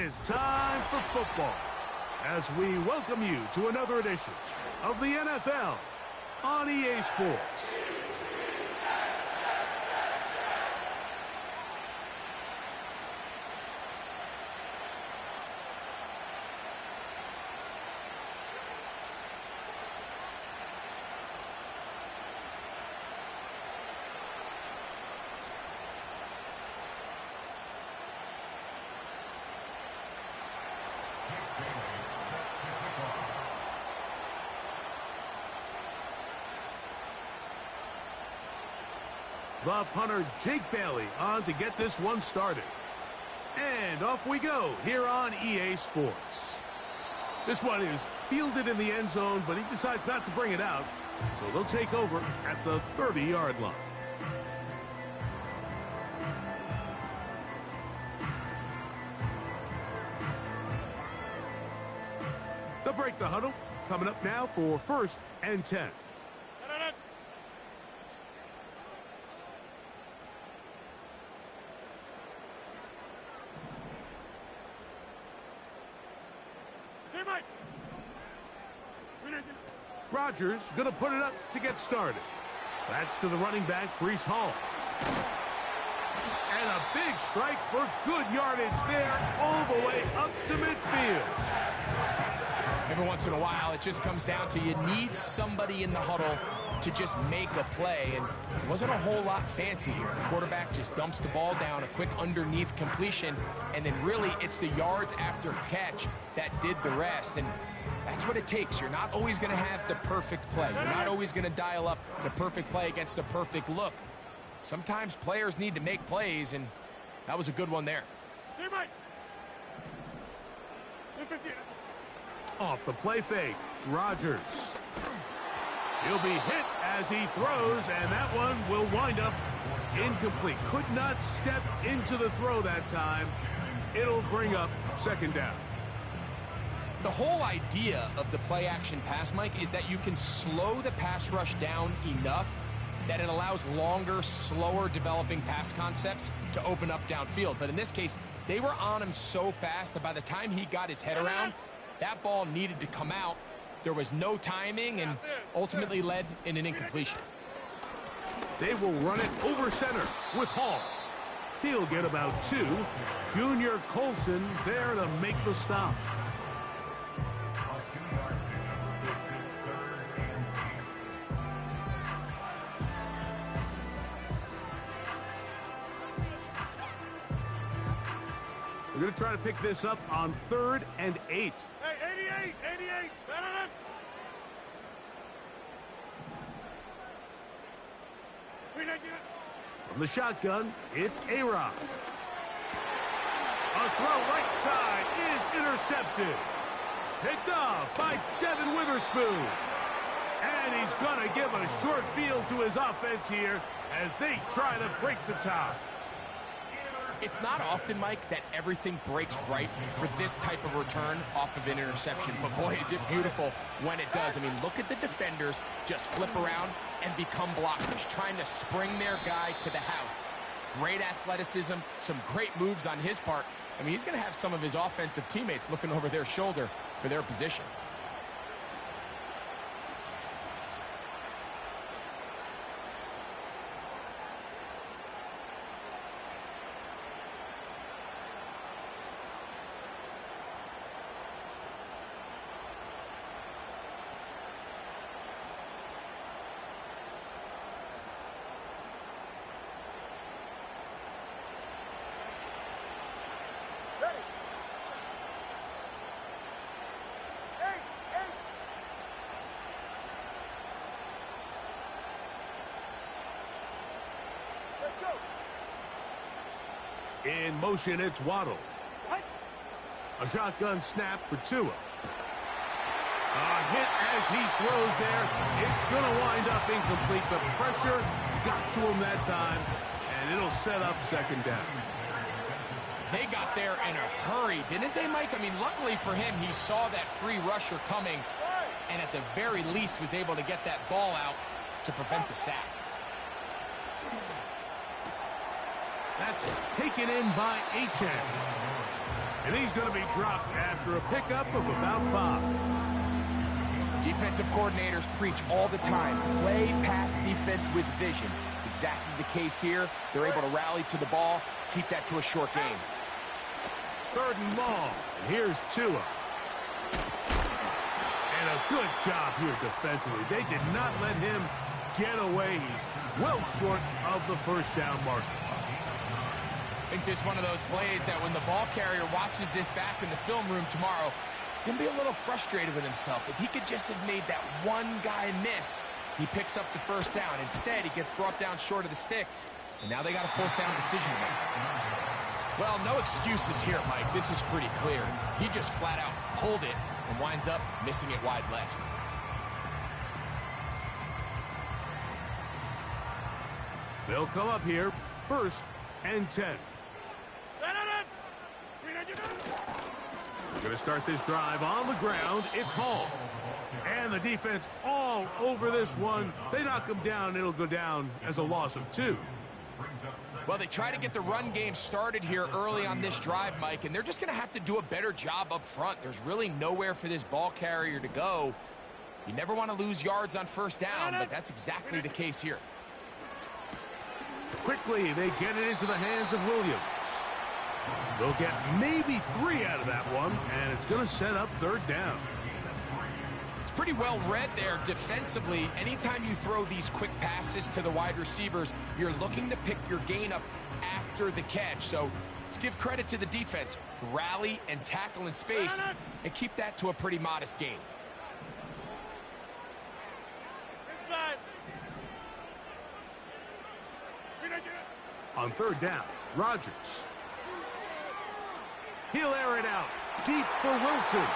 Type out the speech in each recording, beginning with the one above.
It's time for football as we welcome you to another edition of the NFL on EA Sports. The punter, Jake Bailey, on to get this one started. And off we go here on EA Sports. This one is fielded in the end zone, but he decides not to bring it out. So they'll take over at the 30-yard line. They'll break the huddle. Coming up now for 1st and 10. Rodgers going to put it up to get started. That's to the running back, Breece Hall. And a big strike for good yardage there all the way up to midfield. Every once in a while, it just comes down to you need somebody in the huddle to just make a play, and it wasn't a whole lot fancy here. The quarterback just dumps the ball down, a quick underneath completion, and then really it's the yards after catch that did the rest, and that's what it takes. You're not always going to have the perfect play. You're not always going to dial up the perfect play against the perfect look. Sometimes players need to make plays, and that was a good one there. Off the play fake, Rodgers. He'll be hit as he throws, and that one will wind up incomplete. Could not step into the throw that time. It'll bring up 2nd down. The whole idea of the play-action pass, Mike, is that you can slow the pass rush down enough that it allows longer, slower developing pass concepts to open up downfield. But in this case, they were on him so fast that by the time he got his head around, that ball needed to come out. There was no timing and ultimately led in an incompletion. They will run it over center with Hall. He'll get about 2. Junior Colson there to make the stop. We're going to try to pick this up on 3rd and 8. Hey, 88. From the shotgun, it's A-Rod. A throw right side is intercepted. Picked off by Devin Witherspoon. And he's going to give a short field to his offense here as they try to break the tie. It's not often, Mike, that everything breaks right for this type of return off of an interception. But, boy, is it beautiful when it does. I mean, look at the defenders just flip around and become blockers, trying to spring their guy to the house. Great athleticism, some great moves on his part. I mean, he's going to have some of his offensive teammates looking over their shoulder for their position. In motion, it's Waddle. A shotgun snap for Tua. A hit as he throws there. It's going to wind up incomplete. The pressure got to him that time, and it'll set up 2nd down. They got there in a hurry, didn't they, Mike? I mean, luckily for him, he saw that free rusher coming, and at the very least was able to get that ball out to prevent the sack. That's taken in by Achane. And he's going to be dropped after a pickup of about 5. Defensive coordinators preach all the time, play pass defense with vision. It's exactly the case here. They're able to rally to the ball, keep that to a short game. 3rd and long. And here's Tua. And a good job here defensively. They did not let him get away. He's well short of the first down marker. I think this is one of those plays that when the ball carrier watches this back in the film room tomorrow, he's going to be a little frustrated with himself. If he could just have made that one guy miss, he picks up the first down. Instead, he gets brought down short of the sticks, and now they got a 4th down decision to make. Well, no excuses here, Mike. This is pretty clear. He just flat out pulled it and winds up missing it wide left. They'll come up here, 1st and 10. We're going to start this drive on the ground. It's Hall. And the defense all over this one. They knock him down. It'll go down as a loss of 2. Well, they try to get the run game started here early on this drive, Mike, and they're just going to have to do a better job up front. There's really nowhere for this ball carrier to go. You never want to lose yards on 1st down, but that's exactly the case here. Quickly, they get it into the hands of Williams. They'll get maybe 3 out of that one, and it's going to set up 3rd down. It's pretty well read there defensively. Anytime you throw these quick passes to the wide receivers, you're looking to pick your gain up after the catch. So let's give credit to the defense. Rally and tackle in space and keep that to a pretty modest gain. On 3rd down, Rodgers. He'll air it out deep for Wilson.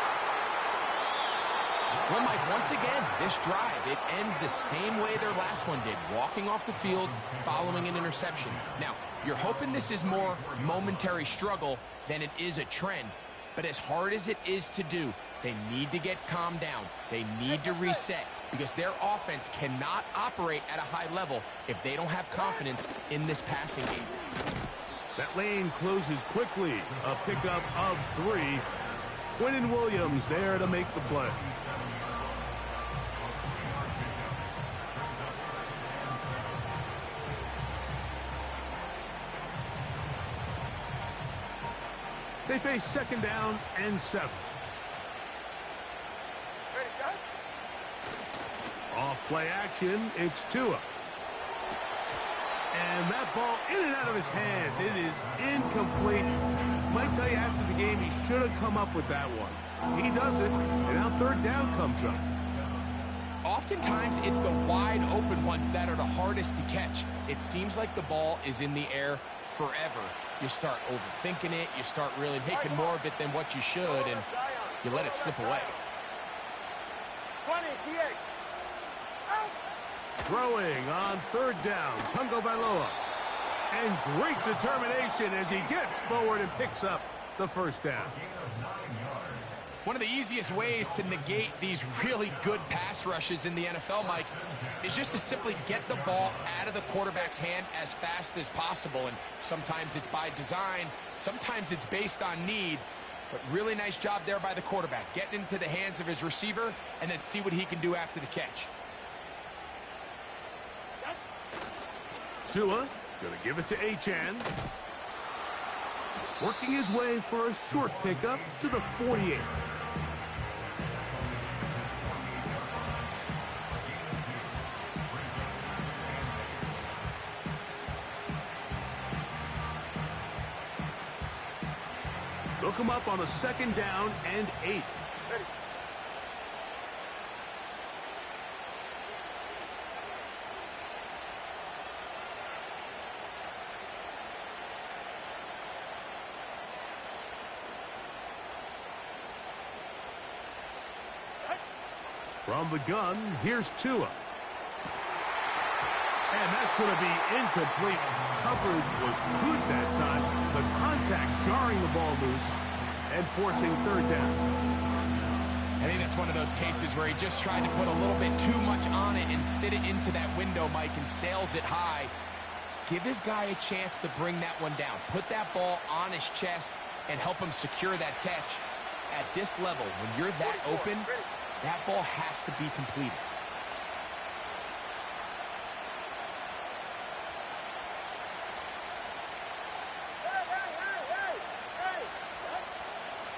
Well, Mike, once again, this drive, it ends the same way their last one did, walking off the field following an interception. Now, you're hoping this is more momentary struggle than it is a trend, but as hard as it is to do, they need to get calmed down. They need to reset because their offense cannot operate at a high level if they don't have confidence in this passing game. That lane closes quickly. A pickup of 3. Quinnen Williams there to make the play. They face 2nd down and 7. Off play action, it's Tua. And that ball in and out of his hands. It is incomplete. Might tell you after the game he should have come up with that one. He doesn't, and now 3rd down comes up. Oftentimes, it's the wide open ones that are the hardest to catch. It seems like the ball is in the air forever. You start overthinking it. You start really making more of it than what you should, and you let it slip away. 20, TX. Throwing on 3rd down, Tungo Bailoa. And great determination as he gets forward and picks up the 1st down. One of the easiest ways to negate these really good pass rushes in the NFL, Mike, is just to simply get the ball out of the quarterback's hand as fast as possible. And sometimes it's by design, sometimes it's based on need. But really nice job there by the quarterback, getting into the hands of his receiver and then see what he can do after the catch. Tua going to give it to Achane. Working his way for a short pickup to the 48. They'll come up on a 2nd down and 8. From the gun, here's Tua. And that's going to be incomplete. Coverage was good that time. The contact jarring the ball loose and forcing 3rd down. I think that's one of those cases where he just tried to put a little bit too much on it and fit it into that window, Mike, and sails it high. Give his guy a chance to bring that one down. Put that ball on his chest and help him secure that catch. At this level, when you're that open, that ball has to be completed.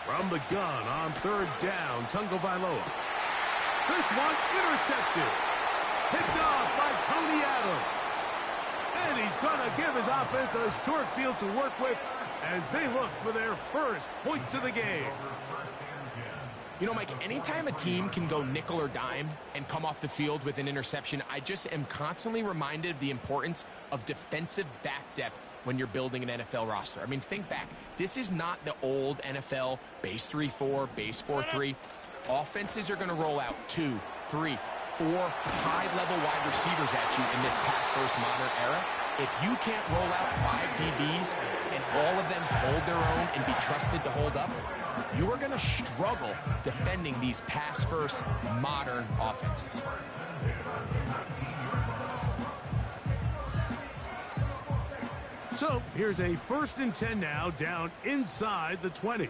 From the gun on third down, Tagovailoa. This one intercepted. Picked off by Tony Adams. And he's going to give his offense a short field to work with as they look for their first points of the game. You know, Mike, anytime a team can go nickel or dime and come off the field with an interception, I just am constantly reminded of the importance of defensive back depth when you're building an NFL roster. I mean, think back. This is not the old NFL base 3-4, base 4-3. Offenses are going to roll out 2, 3, 4 high-level wide receivers at you in this pass-first modern era. If you can't roll out 5 DBs and all of them hold their own and be trusted to hold up, you are going to struggle defending these pass-first modern offenses. So here's a 1st and 10 now, down inside the 20.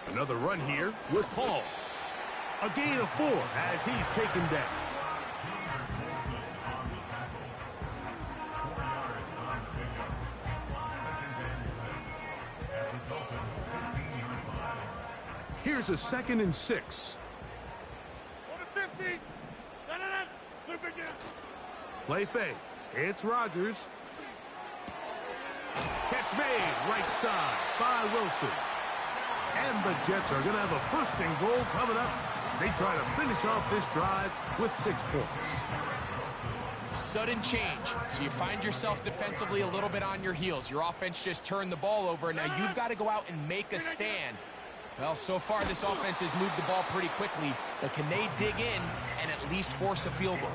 Another run here with Hall. A gain of 4 as he's taken down. Here's a 2nd and 6. Play fake. It's Rodgers. Catch made right side by Wilson. And the Jets are going to have a 1st and goal coming up. They try to finish off this drive with 6 points. Sudden change. So you find yourself defensively a little bit on your heels. Your offense just turned the ball over. Now you've got to go out and make a stand. Well, so far this offense has moved the ball pretty quickly, but can they dig in and at least force a field goal?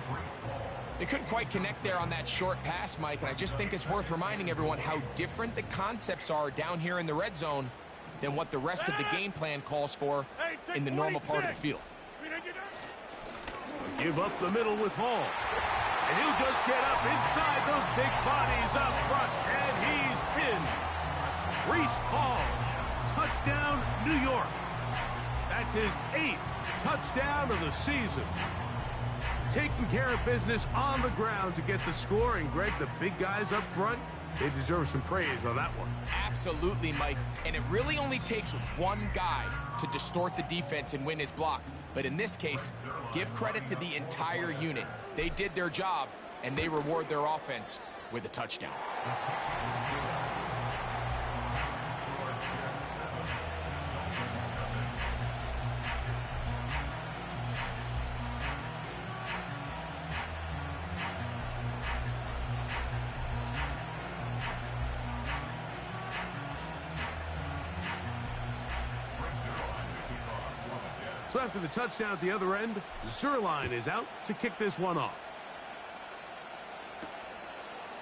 They couldn't quite connect there on that short pass, Mike, and I just think it's worth reminding everyone how different the concepts are down here in the red zone than what the rest of the game plan calls for in the normal part of the field. Give up the middle with Hall. And he'll just get up inside those big bodies up front, and he's in. Breece Hall, touchdown, New York. That's his 8th touchdown of the season. Taking care of business on the ground to get the score, and Greg, the big guys up front, they deserve some praise on that one. Absolutely, Mike. And it really only takes one guy to distort the defense and win his block. But in this case, give credit to the entire unit. They did their job, and they reward their offense with a touchdown. So after the touchdown at the other end, Zerline is out to kick this one off.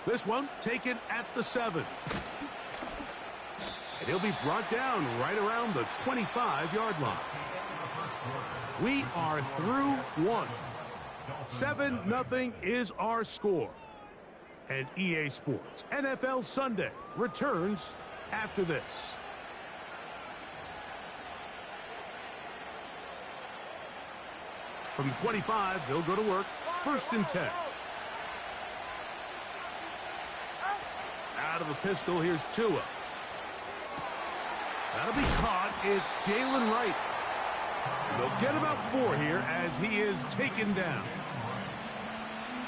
This one taken at the 7. And he'll be brought down right around the 25-yard line. We are through 1. 7-0 is our score. And EA Sports NFL Sunday returns after this. From the 25, they'll go to work. 1st and 10. Out of the pistol, here's Tua. That'll be caught. It's Jalen Wright. And they'll get about 4 here as he is taken down.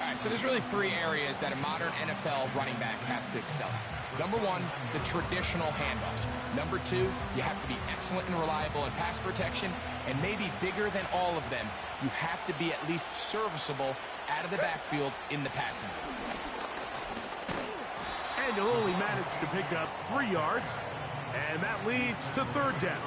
All right, so there's really 3 areas that a modern NFL running back has to excel at. Number 1, the traditional handoffs. Number 2, you have to be excellent and reliable in pass protection. And maybe bigger than all of them, you have to be at least serviceable out of the backfield in the passing game. And he'll only manage to pick up 3 yards. And that leads to 3rd down.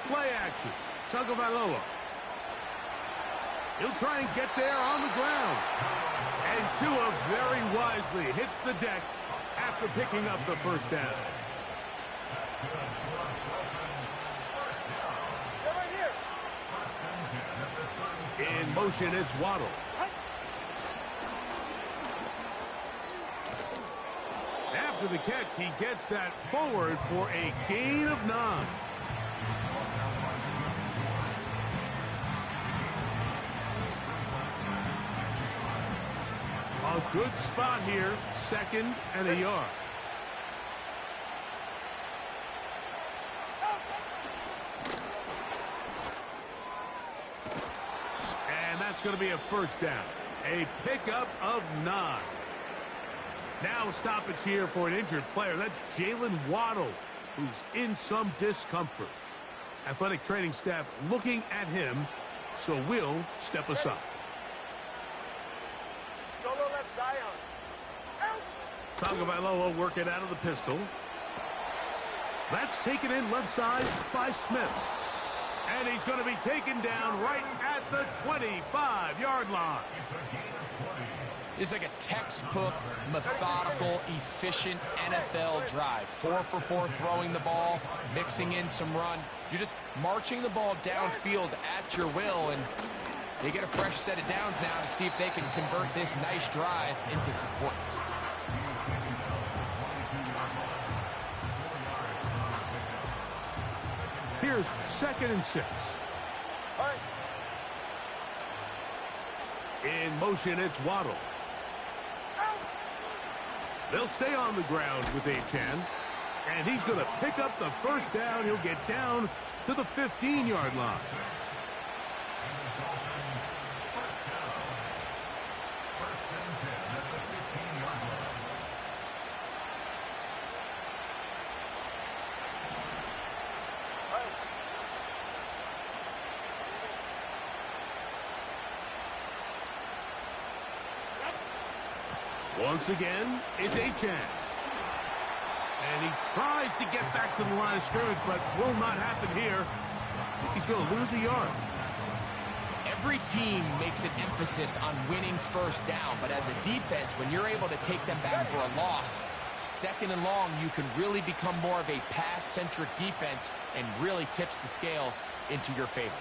Play action. Tagovailoa. He'll try and get there on the ground. Tua very wisely hits the deck after picking up the first down. They're right here. In motion, it's Waddle. After the catch, he gets that forward for a gain of 9. A good spot here, 2nd and a yard. And that's going to be a first down. A pickup of 9. Now a stoppage here for an injured player. That's Jalen Waddle, who's in some discomfort. Athletic training staff looking at him, so we'll step aside. Solo left Zion. Out. Tagovailoa working out of the pistol. That's taken in left side by Smith. And he's going to be taken down right at the 25-yard line. It's like a textbook, methodical, efficient NFL drive. 4 for 4 throwing the ball, mixing in some run. You're just marching the ball downfield at your will, and they get a fresh set of downs now to see if they can convert this nice drive into some points. Here's 2nd and 6. All right. In motion, it's Waddle. They'll stay on the ground with Achan, and he's going to pick up the first down. He'll get down to the 15-yard line. Once again, it's Achan. And he tries to get back to the line of scrimmage, but will not happen here. He's going to lose a yard. Every team makes an emphasis on winning first down, but as a defense, when you're able to take them back for a loss, 2nd and long, you can really become more of a pass-centric defense and really tips the scales into your favor.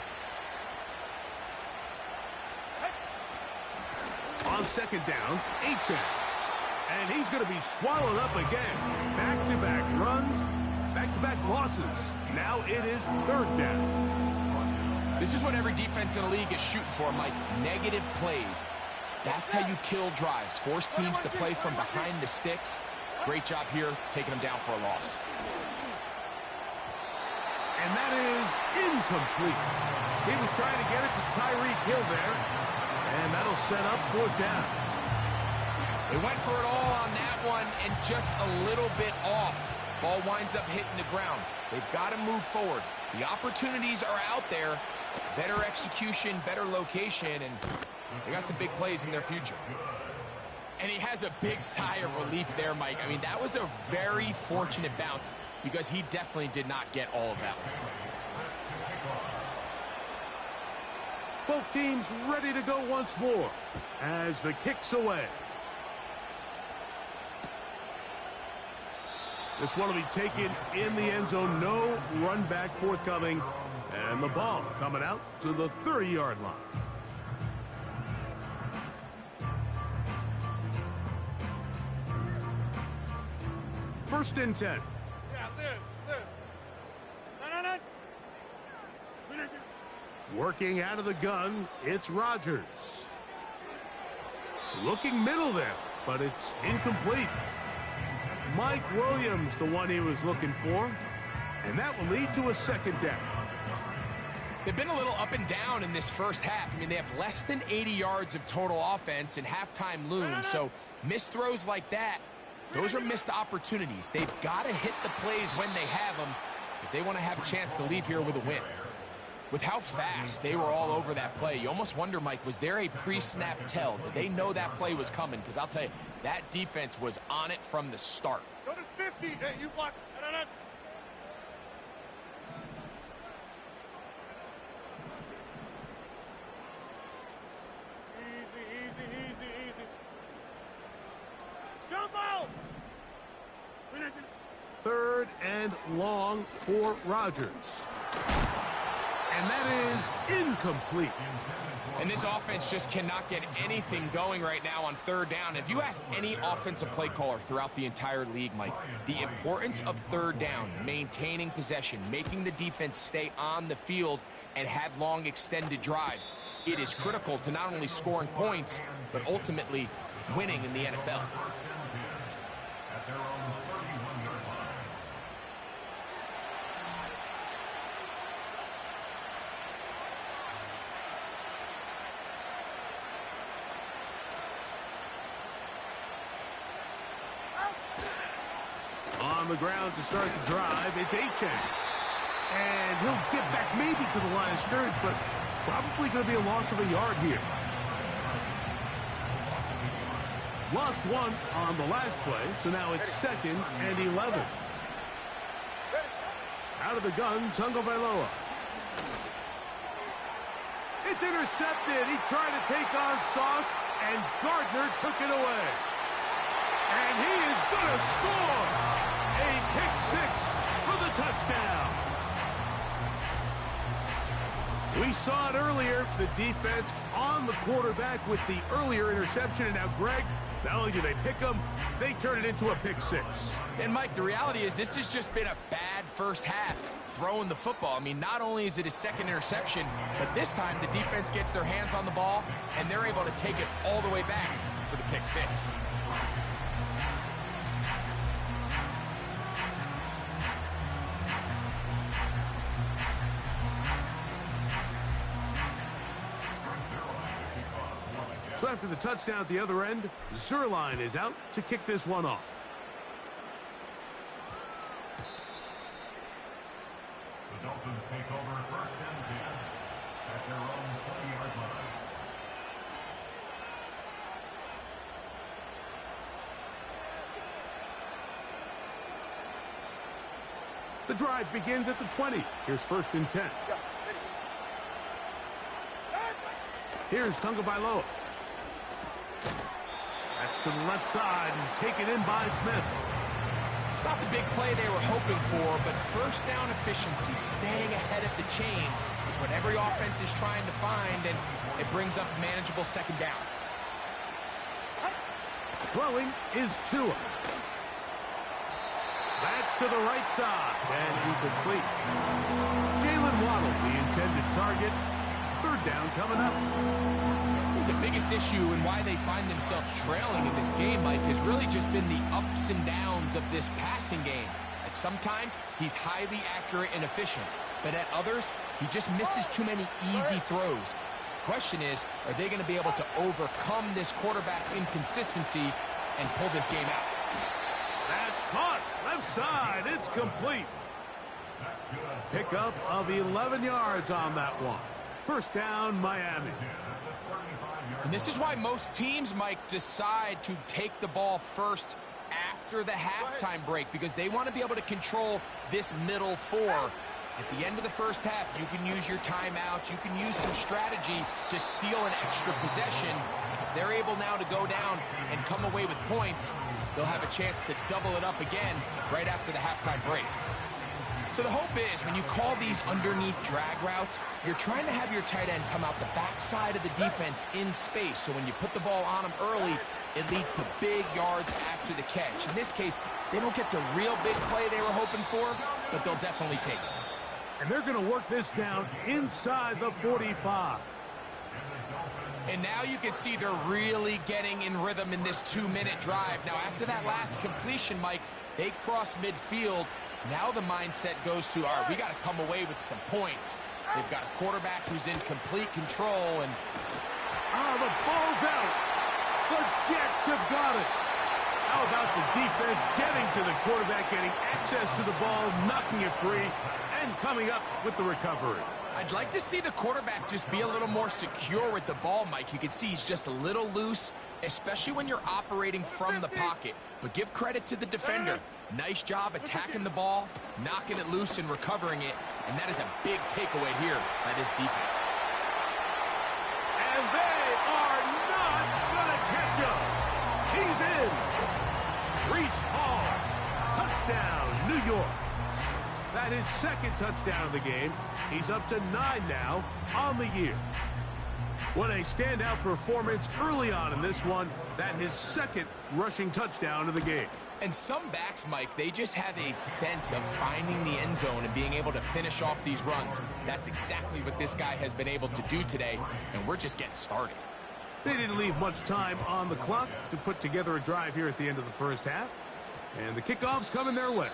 On 2nd down, Achan. And he's going to be swallowed up again. Back-to-back runs, back-to-back losses. Now it is 3rd down. This is what every defense in the league is shooting for, Mike. Negative plays. That's how you kill drives. Force teams to play from behind the sticks. Great job here, taking them down for a loss. And that is incomplete. He was trying to get it to Tyreek Hill there. And that'll set up 4th down. They went for it all on that one and just a little bit off. Ball winds up hitting the ground. They've got to move forward. The opportunities are out there. Better execution, better location, and they got some big plays in their future. And he has a big sigh of relief there, Mike. I mean, that was a very fortunate bounce because he definitely did not get all of that one. Both teams ready to go once more as the kick's away. This one will be taken in the end zone. No run back forthcoming. And the ball coming out to the 30-yard line. First and 10. Yeah, this. No. Working out of the gun, it's Rodgers. Looking middle there, but it's incomplete. Mike Williams, the one he was looking for. And that will lead to a 2nd down. They've been a little up and down in this first half. I mean, they have less than 80 yards of total offense and halftime looms. So missed throws like that, those are missed opportunities. They've got to hit the plays when they have them if they want to have a chance to leave here with a win. With how fast they were all over that play, you almost wonder, Mike, was there a pre-snap tell? Did they know that play was coming? Because I'll tell you, that defense was on it from the start. Go to 50. Hey, you block. No. Easy. third and long for Rodgers. And that is incomplete. And this offense just cannot get anything going right now on third down. If you ask any offensive play caller throughout the entire league, Mike, the importance of third down, maintaining possession, making the defense stay on the field and have long extended drives, it is critical to not only scoring points, but ultimately winning in the NFL. On the ground to start the drive, it's Achane. And he'll get back maybe to the line of scrimmage, but probably going to be a loss of a yard here. Lost one on the last play, so now it's 2nd and 11. Out of the gun, Tagovailoa. It's intercepted. He tried to take on Sauce, and Gardner took it away. And he is going to score. A pick 6 for the touchdown. We saw it earlier, the defense on the quarterback with the earlier interception, and now Greg, not only do they pick him, they turn it into a pick 6. And Mike, the reality is this has just been a bad first half throwing the football. I mean, not only is it his 2nd interception, but this time the defense gets their hands on the ball and they're able to take it all the way back for the pick 6. So after the touchdown at the other end, Zerline is out to kick this one off. The Dolphins take over 1st and 10 at their own 20-yard line. The drive begins at the 20. Here's 1st and 10. Here's Tagovailoa. That's to the left side and taken in by Smith. It's not the big play they were hoping for, but first down efficiency, staying ahead of the chains, is what every offense is trying to find, and it brings up manageable 2nd down. Throwing is Tua. That's to the right side and incomplete. Jalen Waddle, the intended target. 3rd down coming up. The biggest issue and why they find themselves trailing in this game, Mike, has really just been the ups and downs of this passing game. At sometimes, he's highly accurate and efficient, but at others, he just misses too many easy throws. The question is, are they going to be able to overcome this quarterback inconsistency and pull this game out? That's caught. Left side. It's complete. Pickup of 11 yards on that one. 1st down, Miami. And this is why most teams, Mike, decide to take the ball first after the halftime break, because they want to be able to control this middle 4. At the end of the first half, you can use your timeout, you can use some strategy to steal an extra possession. If they're able now to go down and come away with points, they'll have a chance to double it up again right after the halftime break. So the hope is when you call these underneath drag routes, you're trying to have your tight end come out the backside of the defense in space. So when you put the ball on them early, it leads to big yards after the catch. In this case, they don't get the real big play they were hoping for, but they'll definitely take it. And they're going to work this down inside the 45. And now you can see they're really getting in rhythm in this 2-minute drive. Now, after that last completion, Mike, they cross midfield. Now the mindset goes to, all right, we got to come away with some points. They've got a quarterback who's in complete control, and the ball's out. The Jets have got it. How about the defense getting to the quarterback, getting access to the ball, knocking it free, and coming up with the recovery? I'd like to see the quarterback just be a little more secure with the ball, Mike. You can see he's just a little loose, especially when you're operating from the pocket. But give credit to the defender. Nice job attacking the ball, knocking it loose and recovering it. And that is a big takeaway here by this defense. And they are not going to catch him. He's in. Reese Hall. Touchdown. touchdown, New York. That is second touchdown of the game. He's up to 9 now on the year. What a standout performance early on in this one. That his second rushing touchdown of the game. And some backs, Mike, they just have a sense of finding the end zone and being able to finish off these runs. That's exactly what this guy has been able to do today, and we're just getting started. They didn't leave much time on the clock to put together a drive here at the end of the first half. And the kickoff's coming their way.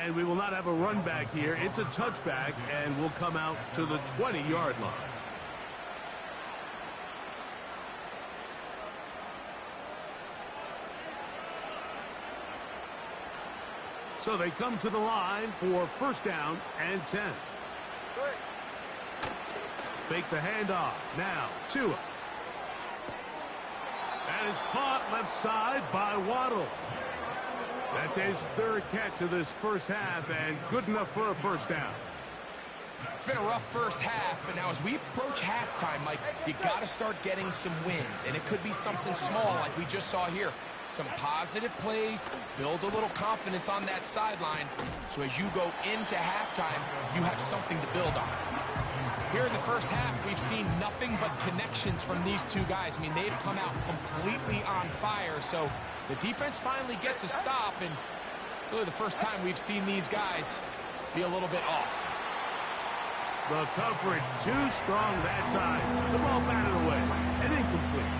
And we will not have a run back here. It's a touchback, and we'll come out to the 20-yard line. So they come to the line for first down and 10. Fake the handoff. Now, Tua. That is caught left side by Waddle. That's his third catch of this first half, and good enough for a first down. It's been a rough first half, but now as we approach halftime, Mike, you got to start getting some wins, and it could be something small like we just saw here. Some positive plays, build a little confidence on that sideline, so as you go into halftime, you have something to build on. Here in the first half, we've seen nothing but connections from these two guys. I mean, they've come out completely on fire, so the defense finally gets a stop, and really the first time we've seen these guys be a little bit off. The coverage too strong that time. The ball batted away and incomplete.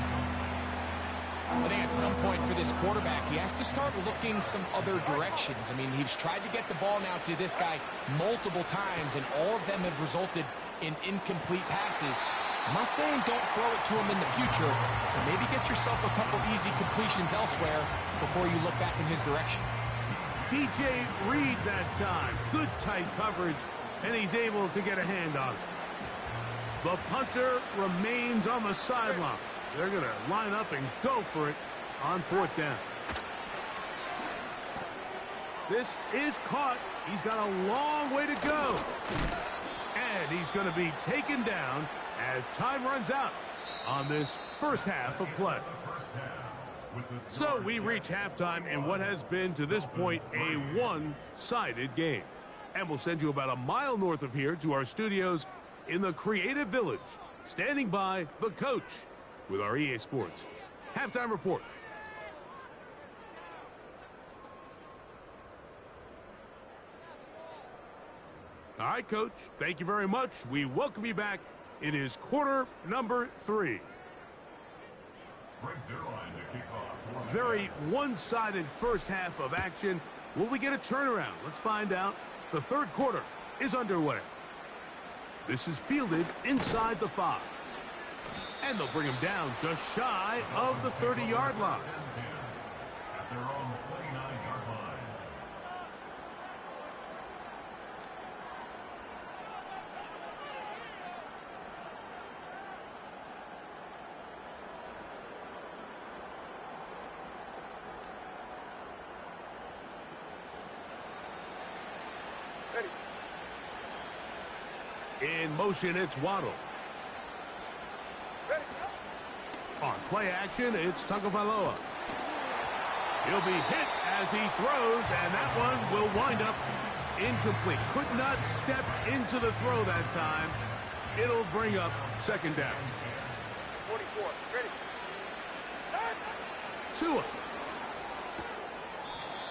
I think at some point for this quarterback, he has to start looking some other directions. I mean, he's tried to get the ball now to this guy multiple times, and all of them have resulted in incomplete passes. I'm not saying don't throw it to him in the future, but maybe get yourself a couple easy completions elsewhere before you look back in his direction. DJ Reed that time. Good tight coverage, and he's able to get a hand on it. The punter remains on the sideline. They're going to line up and go for it on fourth down. This is caught. He's got a long way to go. And he's going to be taken down as time runs out on this first half of play. So we reach halftime in what has been to this point a one-sided game. And we'll send you about a mile north of here to our studios in the Creative Village. Standing by, the coach with our EA Sports halftime report. All right, Coach, thank you very much. We welcome you back. It is quarter number 3. Very one-sided first half of action. Will we get a turnaround? Let's find out. The third quarter is underway. This is fielded inside the 5. And they'll bring him down just shy of the 30-yard line. At their own 29-yard line. In motion, it's Waddle. On play action, it's Tagovailoa. He'll be hit as he throws, and that one will wind up incomplete. Could not step into the throw that time. It'll bring up second down. 44, ready. Tua.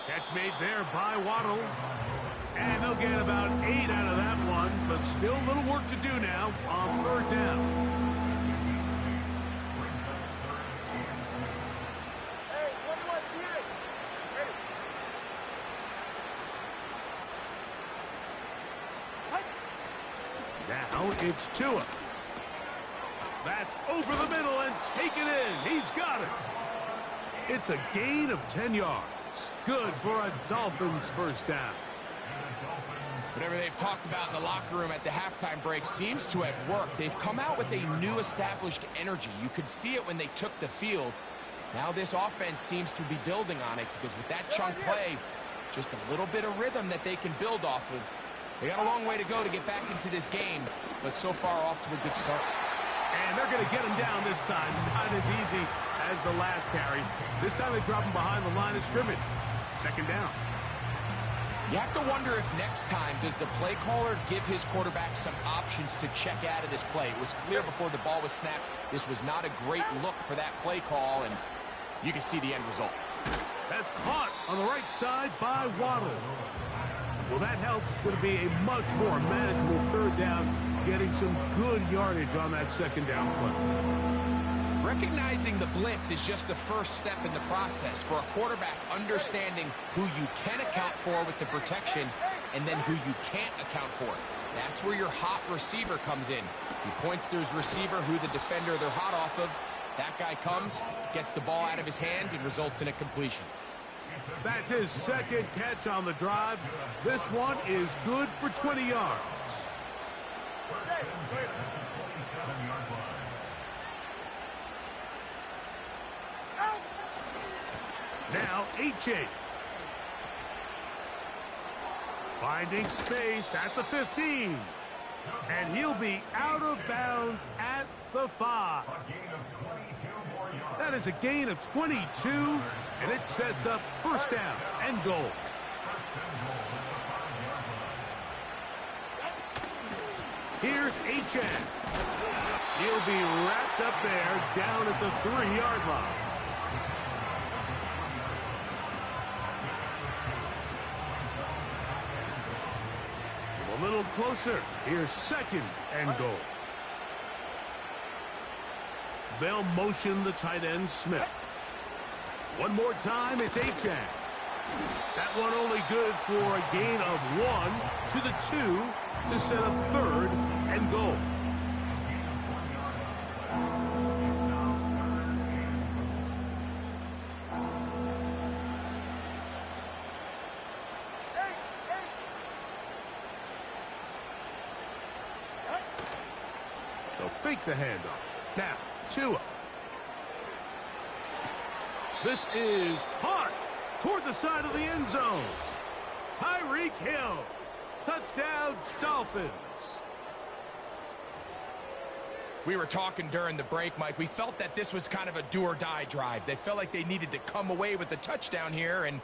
Catch made there by Waddle. And they'll get about 8 out of that one, but still a little work to do now on third down. Now it's Tua. That's over the middle and taken in. He's got it. It's a gain of 10 yards. Good for a Dolphins first down. Whatever they've talked about in the locker room at the halftime break seems to have worked. They've come out with a new established energy. You could see it when they took the field. Now this offense seems to be building on it because with that chunk play, just a little bit of rhythm that they can build off of. They got a long way to go to get back into this game, but so far off to a good start. And they're going to get him down this time. Not as easy. as the last carry. This time they drop him behind the line of scrimmage. Second down. You have to wonder if next time, does the play caller give his quarterback some options to check out of this play? It was clear before the ball was snapped, this was not a great look for that play call, and you can see the end result. That's caught on the right side by Waddle. Well, that helps. It's going to be a much more manageable third down, getting some good yardage on that second down play. Recognizing the blitz is just the first step in the process for a quarterback understanding who you can account for with the protection and then who you can't account for. That's where your hot receiver comes in. He points to his receiver who the defender they're hot off of. That guy comes, gets the ball out of his hand, and results in a completion. That's his second catch on the drive. This one is good for 20 yards. Now, H.A. finding space at the 15. And he'll be out of bounds at the 5. That is a gain of 22, and it sets up first down and goal. Here's H.A. He'll be wrapped up there down at the 3-yard line. A little closer. Here's second and goal. They'll motion the tight end, Smith. One more time, it's H.A. That one only good for a gain of 1 to the 2 to set up third and goal. They'll fake the handoff. Now, Tua. This is hot toward the side of the end zone. Tyreek Hill. Touchdown, Dolphins. We were talking during the break, Mike. We felt that this was kind of a do-or-die drive. They felt like they needed to come away with the touchdown here, and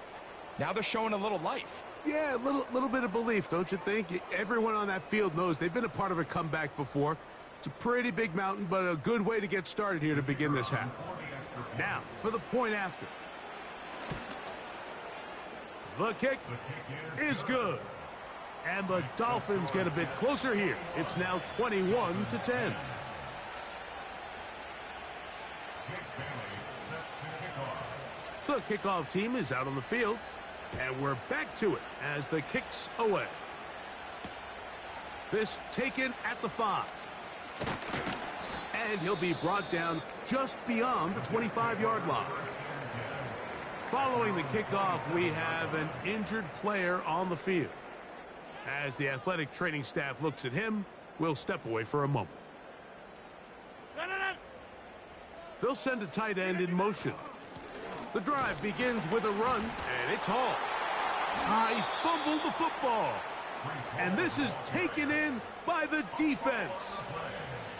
now they're showing a little life. Yeah, a little bit of belief, don't you think? Everyone on that field knows they've been a part of a comeback before. It's a pretty big mountain, but a good way to get started here to begin this half. Now, for the point after. The kick is good. And the Dolphins get a bit closer here. It's now 21-10. The kickoff team is out on the field. And we're back to it as the kick's away. This taken at the 5. And he'll be brought down just beyond the 25-yard line. Following the kickoff, we have an injured player on the field. As the athletic training staff looks at him, we'll step away for a moment. They'll send a tight end in motion. The drive begins with a run, and it's hauled. He fumbled the football. And this is taken in by the defense.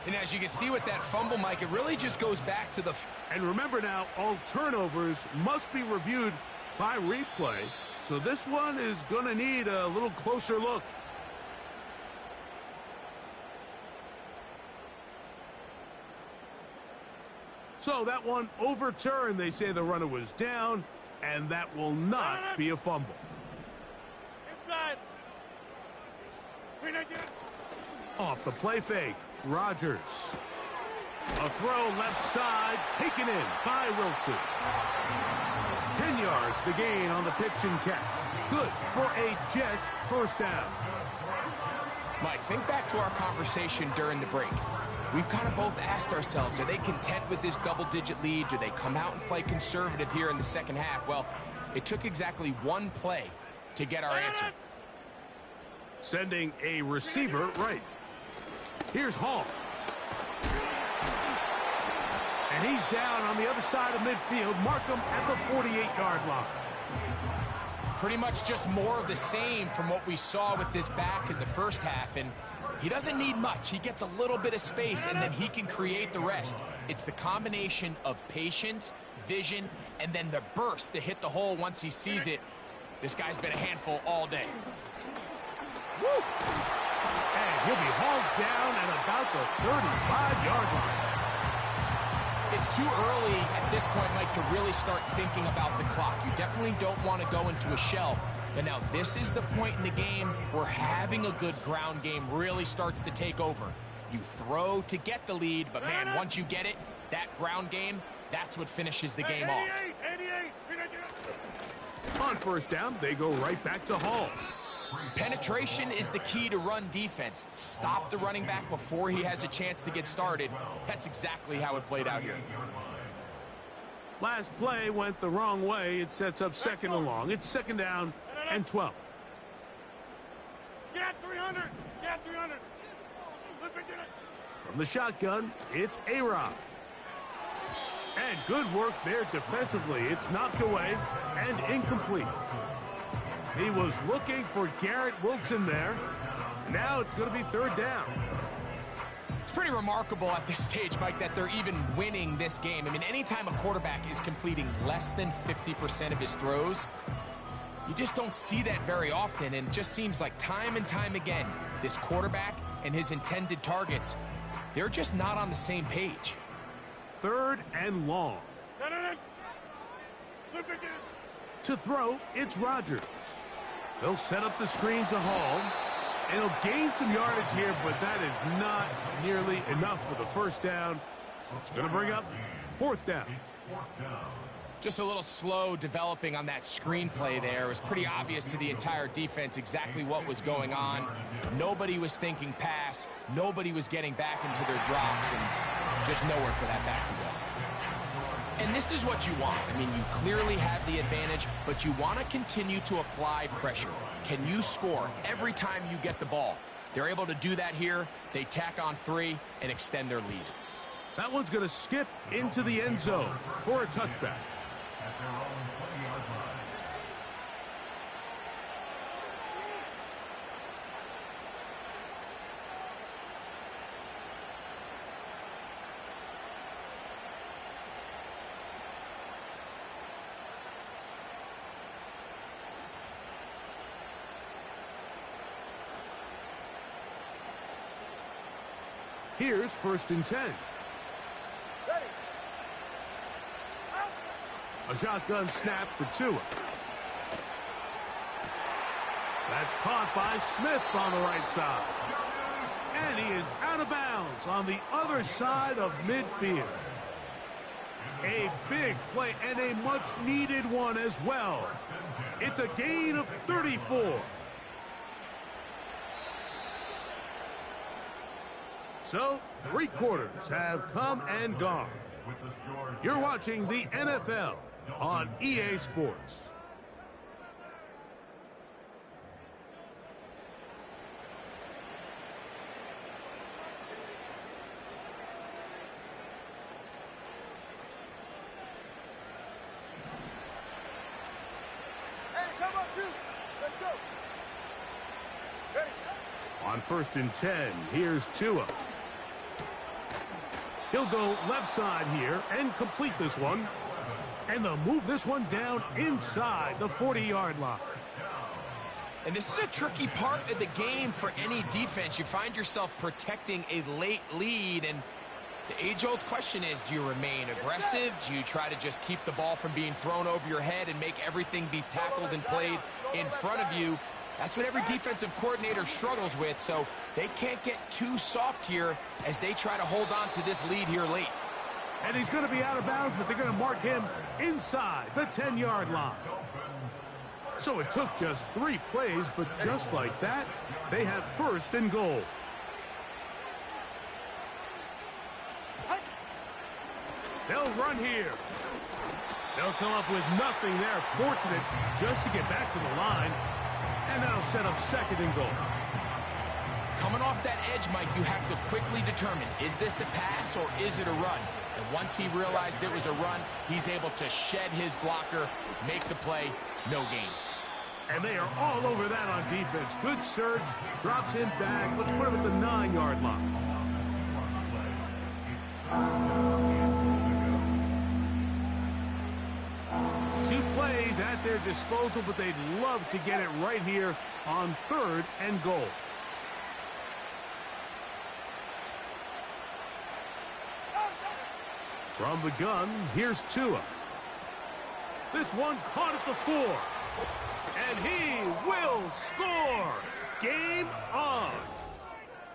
And as you can see with that fumble, Mike, it really just goes back to the... And remember now, all turnovers must be reviewed by replay. So this one is going to need a little closer look. So that one overturned. They say the runner was down, and that will not be a fumble. Inside. Off the play fake, Rodgers. A throw left side, taken in by Wilson. 10 yards the gain on the pitch and catch. Good for a Jets first down. Mike, think back to our conversation during the break. We've kind of both asked ourselves, are they content with this double-digit lead? Do they come out and play conservative here in the second half? Well, it took exactly one play to get our answer. Sending a receiver right. Here's Hall. And he's down on the other side of midfield. Mark him at the 48-yard line. Pretty much just more of the same from what we saw with this back in the first half. And he doesn't need much. He gets a little bit of space, and then he can create the rest. It's the combination of patience, vision, and then the burst to hit the hole once he sees it. This guy's been a handful all day. Woo! And he'll be hauled down at about the 35-yard line. It's too early at this point, Mike, to really start thinking about the clock. You definitely don't want to go into a shell. But now this is the point in the game where having a good ground game really starts to take over. You throw to get the lead, but man, once you get it, that ground game, that's what finishes the game off. 88. On first down, they go right back to Hall. Penetration is the key to run defense. Stop the running back before he has a chance to get started. That's exactly how it played out here. Last play went the wrong way. It sets up second and long. It's second down and 12. Get 300. Get 300. From the shotgun, it's A-Rod. And good work there defensively. It's knocked away and incomplete. He was looking for Garrett Wilson there. Now it's going to be third down. It's pretty remarkable at this stage, Mike, that they're even winning this game. I mean, anytime a quarterback is completing less than 50% of his throws, you just don't see that very often, and it just seems like time and time again, this quarterback and his intended targets, they're just not on the same page. Third and long. To throw, it's Rodgers. They'll set up the screen to Hall. And he'll gain some yardage here, but that is not nearly enough for the first down. So it's going to bring up fourth down. Just a little slow developing on that screenplay there. It was pretty obvious to the entire defense exactly what was going on. Nobody was thinking pass. Nobody was getting back into their drops, and just nowhere for that back to go. And this is what you want. I mean, you clearly have the advantage, but you want to continue to apply pressure. Can you score every time you get the ball? They're able to do that here. They tack on 3 and extend their lead. That one's going to skip into the end zone for a touchback. At their own 20-yard line. Here's first and 10. A shotgun snap for Tua. That's caught by Smith on the right side. And he is out of bounds on the other side of midfield. A big play and a much-needed one as well. It's a gain of 34. So, 3 quarters have come and gone. You're watching the NFL on EA Sports. Hey, come up, 2. Let's go. Ready. On first and 10, here's Tua. He'll go left side here and complete this one. And they'll move this one down inside the 40-yard line. And this is a tricky part of the game for any defense. You find yourself protecting a late lead, and the age-old question is, do you remain aggressive? Do you try to just keep the ball from being thrown over your head and make everything be tackled and played in front of you? That's what every defensive coordinator struggles with, so they can't get too soft here as they try to hold on to this lead here late. And he's going to be out of bounds, but they're going to mark him inside the 10-yard line. So it took just 3 plays, but just like that, they have first and goal. They'll run here. They'll come up with nothing there. Fortunate just to get back to the line. And that'll set up second and goal. Coming off that edge, Mike, you have to quickly determine, is this a pass or is it a run? And once he realized it was a run, he's able to shed his blocker, make the play, no gain. And they are all over that on defense. Good surge, drops him back. Let's put him at the 9-yard line. Two plays at their disposal, but they'd love to get it right here on 3rd and goal. From the gun, here's Tua. This one caught at the 4. And he will score. Game on.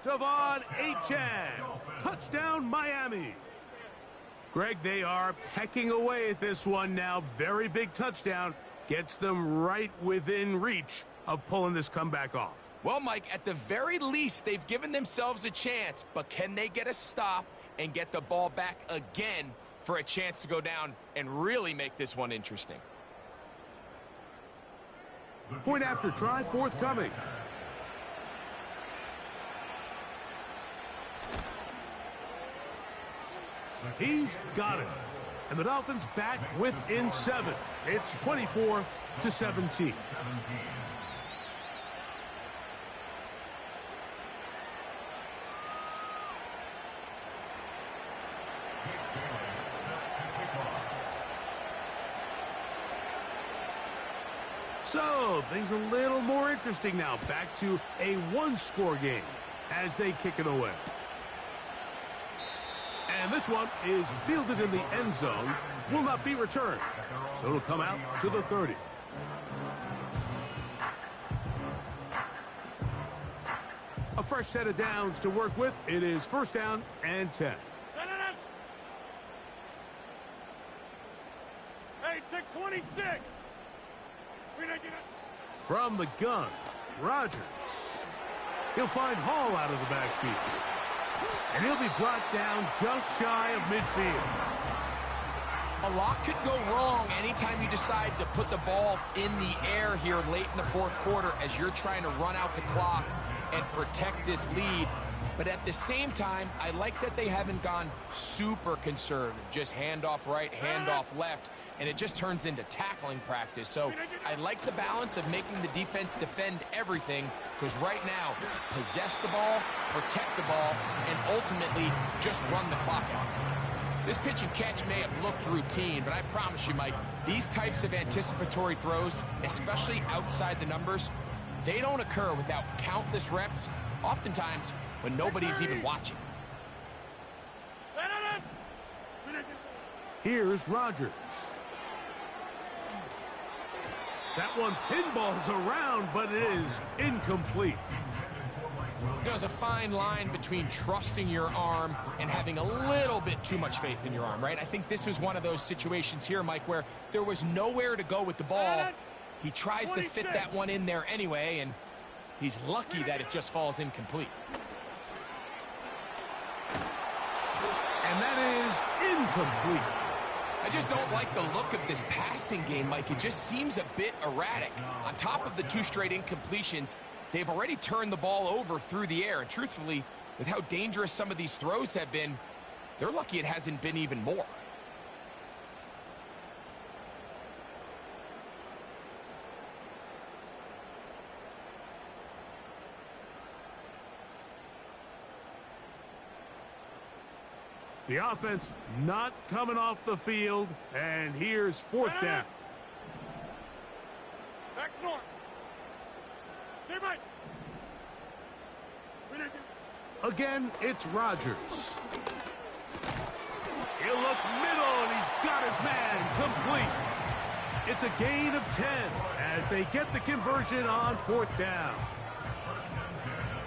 Devon Achane. Touchdown, Miami. Greg, they are pecking away at this one now. Very big touchdown. Gets them right within reach of pulling this comeback off. Well, Mike, at the very least, they've given themselves a chance, but can they get a stop and get the ball back again for a chance to go down and really make this one interesting? Point after try forthcoming. He's got it. And the Dolphins back within 7. It's 24-17. So, things a little more interesting now. Back to a one-score game as they kick it away. And this one is fielded in the end zone. Will not be returned. So it'll come out to the 30. A fresh set of downs to work with. It is 1st down and 10. Hey, take 26. From the gun, Rodgers. He'll find Hall out of the backfield. And he'll be brought down just shy of midfield. A lot could go wrong anytime you decide to put the ball in the air here late in the 4th quarter as you're trying to run out the clock and protect this lead. But at the same time, I like that they haven't gone super conservative. Just handoff right, handoff left. And it just turns into tackling practice. So I like the balance of making the defense defend everything, because right now, possess the ball, protect the ball, and ultimately just run the clock out. This pitch and catch may have looked routine, but I promise you, Mike, these types of anticipatory throws, especially outside the numbers, they don't occur without countless reps, oftentimes when nobody's even watching. Here's Rodgers. That one pinballs around, but it is incomplete. There's a fine line between trusting your arm and having a little bit too much faith in your arm, right? I think this was one of those situations here, Mike, where there was nowhere to go with the ball. He tries to fit that one in there anyway, and he's lucky that it just falls incomplete. And that is incomplete. I just don't like the look of this passing game, Mike. It just seems a bit erratic. On top of the 2 straight incompletions, they've already turned the ball over through the air. And truthfully, with how dangerous some of these throws have been, they're lucky it hasn't been even more. The offense not coming off the field, and here's 4th down. Back north. Stay right. Again, it's Rodgers. He'll look middle, and he's got his man complete. It's a gain of 10 as they get the conversion on 4th down.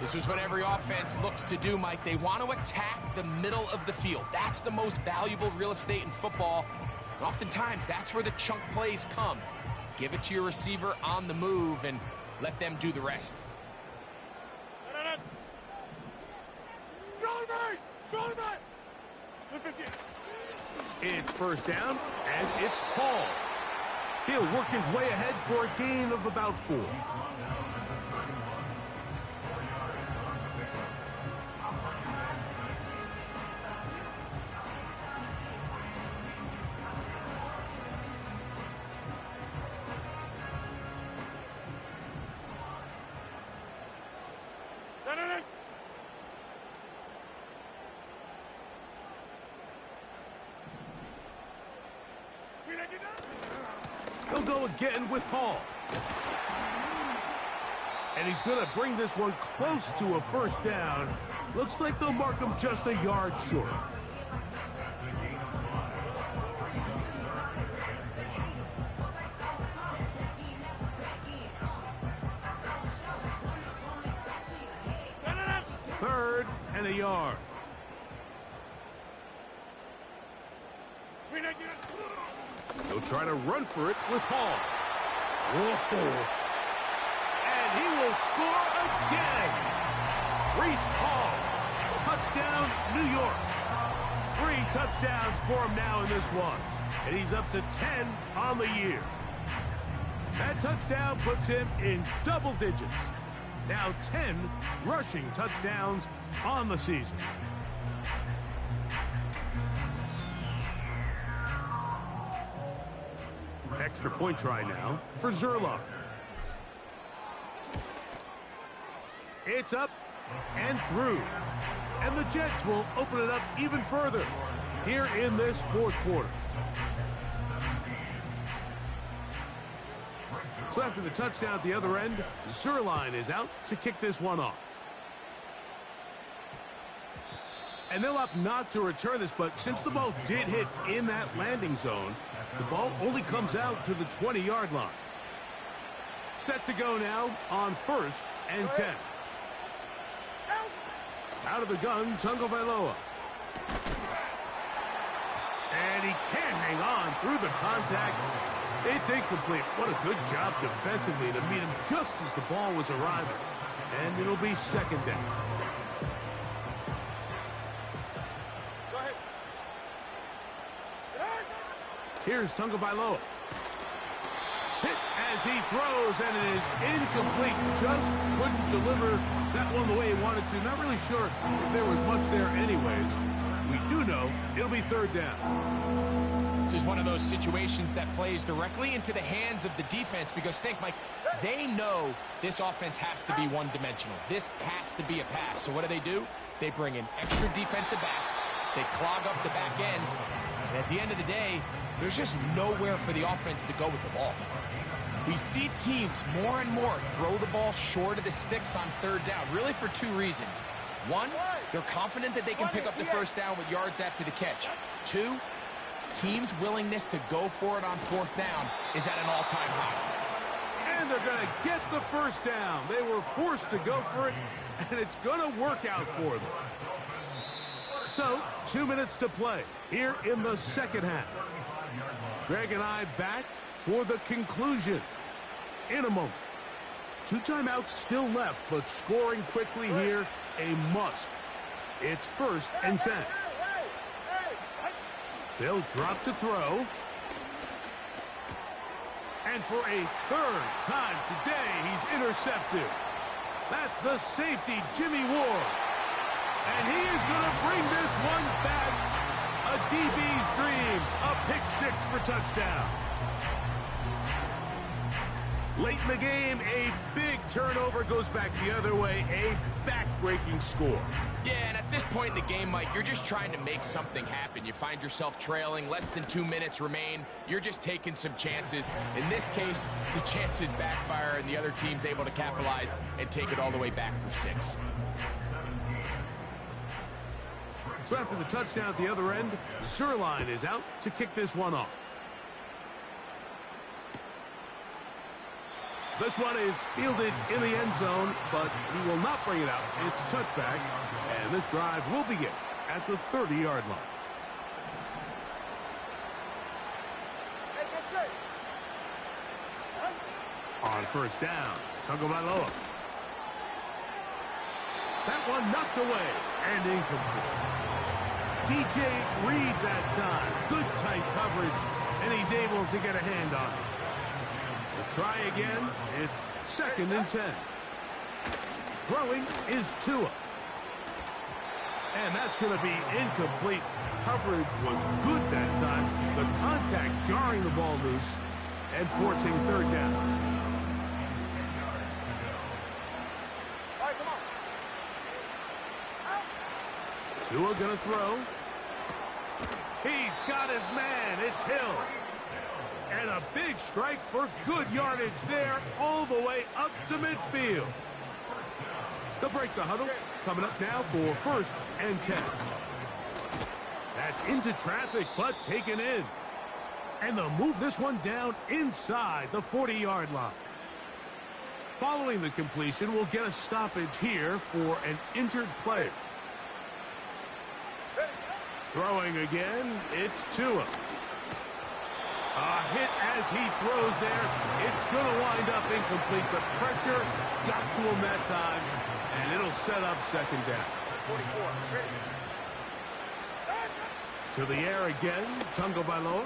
This is what every offense looks to do, Mike. They want to attack the middle of the field. That's the most valuable real estate in football. And oftentimes, that's where the chunk plays come. Give it to your receiver on the move and let them do the rest. It's 1st down, and it's Hall. He'll work his way ahead for a gain of about 4. He'll go again with Hall. And he's going to bring this one close to a first down. Looks like they'll mark him just a yard short. Third and a yard. He'll try to run for it with Hall. Whoa. And he will score again. Reese Hall. Touchdown, New York. 3 touchdowns for him now in this one. And he's up to 10 on the year. That touchdown puts him in double digits. Now 10 rushing touchdowns on the season. Extra point try now for Zerline. It's up and through. And the Jets will open it up even further here in this fourth quarter. So after the touchdown at the other end, Zerline is out to kick this one off. And they'll opt not to return this, but since the ball did hit in that landing zone, the ball only comes out to the 20-yard line. Set to go now on 1st and 10. Out of the gun, Tagovailoa. And he can't hang on through the contact. It's incomplete. What a good job defensively to meet him just as the ball was arriving. And it'll be second down. Go ahead. Here's Tagovailoa. Hit as he throws, and it is incomplete. Just couldn't deliver that one the way he wanted to. Not really sure if there was much there anyways. We do know it'll be third down. This is one of those situations that plays directly into the hands of the defense because think, Mike, they know this offense has to be one-dimensional. This has to be a pass. So what do? They bring in extra defensive backs. They clog up the back end. And at the end of the day, there's just nowhere for the offense to go with the ball. We see teams more and more throw the ball short of the sticks on third down, really for 2 reasons. 1, they're confident that they can pick up the first down with yards after the catch. 2, teams' willingness to go for it on 4th down is at an all-time high. And they're going to get the first down. They were forced to go for it, and it's going to work out for them. So, 2 minutes to play here in the second half. Greg and I back for the conclusion in a moment. 2 timeouts still left, but scoring quickly here, a must. It's 1st and 10. They'll drop to throw. And for a 3rd time today, he's intercepted. That's the safety, Jimmy Ward. And he is going to bring this one back. A DB's dream. A pick 6 for touchdown. Late in the game, a big turnover goes back the other way. A back-breaking score. Yeah, and at this point in the game, Mike, you're just trying to make something happen. You find yourself trailing, less than 2 minutes remain. You're just taking some chances. In this case, the chances backfire, and the other team's able to capitalize and take it all the way back for 6. So after the touchdown at the other end, Zerline is out to kick this one off. This one is fielded in the end zone, but he will not bring it out. It's a touchback, and this drive will begin at the 30-yard line. On 1st down, Tagovailoa. That one knocked away and incomplete. DJ Reed that time. Good tight coverage, and he's able to get a hand on it. We'll try again. It's 2nd and 10. Throwing is Tua. And that's going to be incomplete. Coverage was good that time. The contact jarring the ball loose and forcing 3rd down. All right, come on. Tua going to throw. He's got his man. It's Hill. And a big strike for good yardage there, all the way up to midfield. They'll break the huddle. Coming up now for 1st and 10. That's into traffic, but taken in. And they'll move this one down inside the 40-yard line. Following the completion, we'll get a stoppage here for an injured player. Throwing again, it's Tua. A hit as he throws there. It's going to wind up incomplete. The pressure got to him that time, and it'll set up 2nd down. 44. To the air again, Tagovailoa.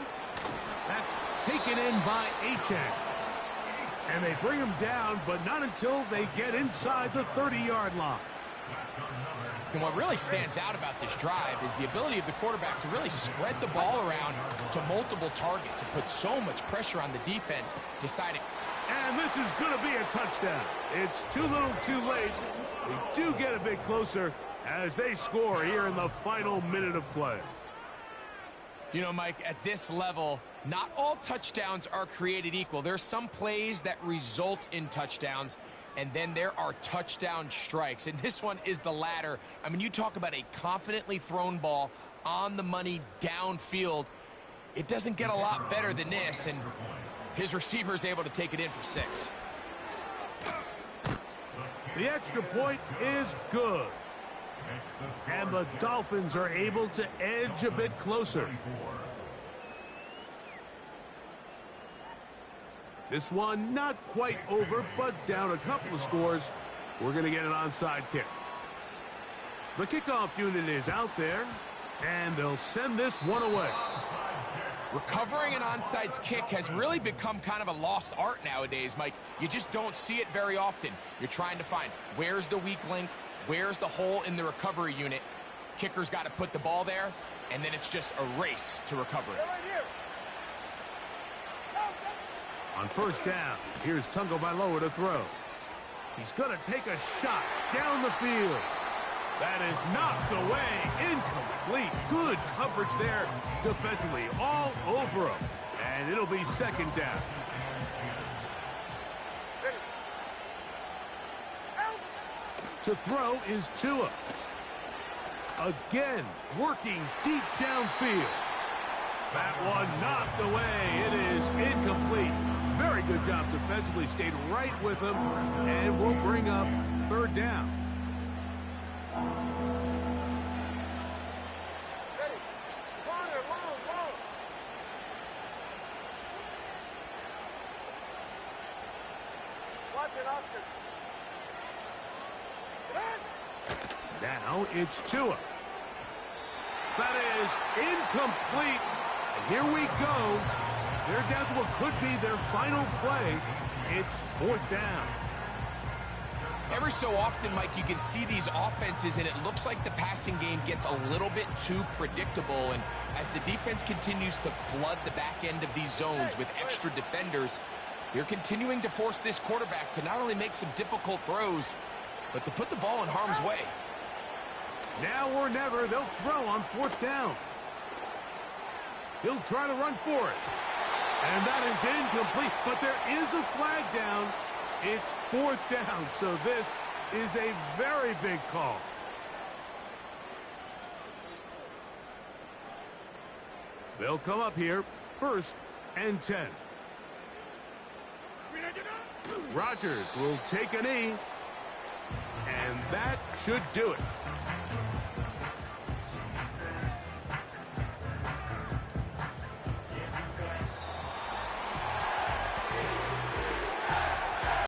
That's taken in by Achane. And they bring him down, but not until they get inside the 30-yard line. And what really stands out about this drive is the ability of the quarterback to really spread the ball around to multiple targets and put so much pressure on the defense, deciding. And this is going to be a touchdown. It's too little too late. They do get a bit closer as they score here in the final minute of play. You know, Mike, at this level, not all touchdowns are created equal. There's some plays that result in touchdowns, and then there are touchdown strikes. And this one is the latter. I mean, you talk about a confidently thrown ball on the money downfield. It doesn't get a lot better than this, and his receiver is able to take it in for 6. The extra point is good. And the Dolphins are able to edge a bit closer. This one not quite over, but down a couple of scores. We're going to get an onside kick. The kickoff unit is out there, and they'll send this one away. Recovering an onside kick has really become kind of a lost art nowadays, Mike. You just don't see it very often. You're trying to find where's the weak link, where's the hole in the recovery unit. Kicker's got to put the ball there, and then it's just a race to recover it. On 1st down, here's Tagovailoa to throw. He's going to take a shot down the field. That is knocked away, incomplete. Good coverage there defensively, all over him. And it'll be 2nd down. To throw is Tua. Again, working deep downfield. That one knocked away. It is incomplete. Very good job defensively. Stayed right with him. And we'll bring up 3rd down. Now it's Tua. That is incomplete. And here we go. They're down to what could be their final play. It's 4th down. Every so often, Mike, you can see these offenses, and it looks like the passing game gets a little bit too predictable. And as the defense continues to flood the back end of these zones with extra defenders, they're continuing to force this quarterback to not only make some difficult throws, but to put the ball in harm's way. Now or never, they'll throw on 4th down. He'll try to run for it. And that is incomplete, but there is a flag down. It's 4th down, so this is a very big call. They'll come up here, 1st and 10. Rodgers will take a knee, and that should do it.